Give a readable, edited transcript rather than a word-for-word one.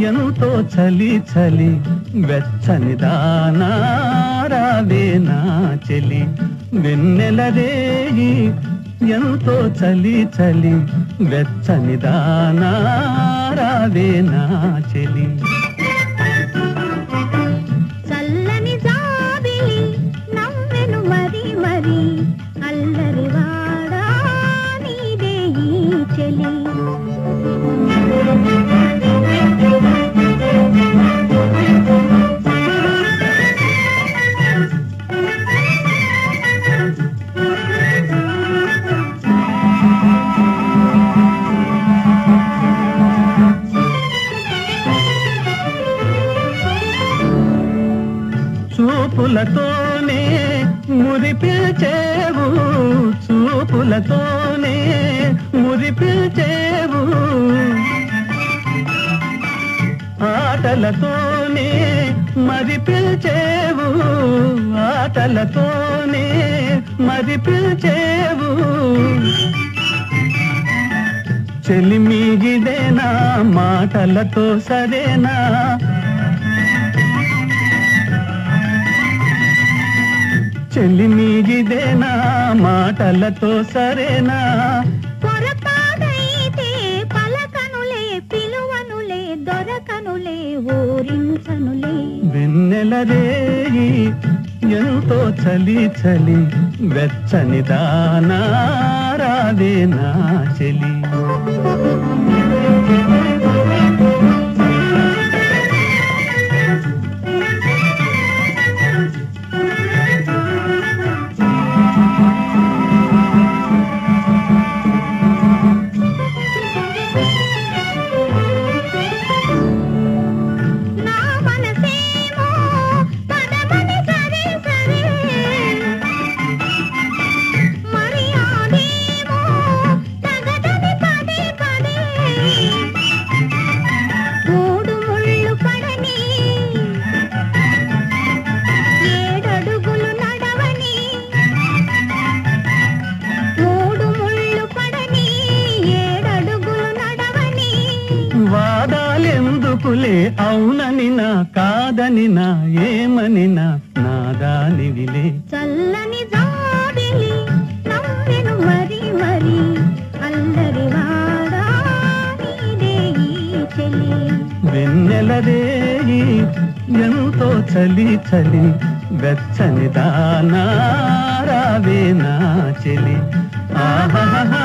ఎంతో చలి చలి వెచ్చని దానా రావే నా చెలి వెన్నెల రేగి ఎంతో చలి చలి వెచ్చని దానా రావే నా చెలి చల్లని జాబిలి నవ్వెను మరి మరి అల్లరి వాడా నీదే ఈ చెలి చూపులతోనే మురిపిల్చేవు చూపులతోనే మురిపిల్చేవు ఆటలతోనే మరిపిల్చేవు ఆటలతోనే మరిపిల్చేవు చెలిమిగిదేనా మాటలతో సరేనా చెలిమిగిదేనా మాటలతో సరేనా పొరపాటైతే పలకనులే పిలువనులే దొరకనులే ఊరించనులే వెన్నెల రేగి ఎంతో చలి చలి వెచ్చని దానా రావే నా చెలి వాదాలెందుకులే అవునని నా కాదని నా ఏమని నా నాదానివిలే చల్లని జాబిలి నవ్వెను మరి మరి అల్లరి వాడా నీదే ఈ చెలి వెన్నెల రేగి ఎంతో చలి చలి వెచ్చని దానా రావే నా చెలి ఆహా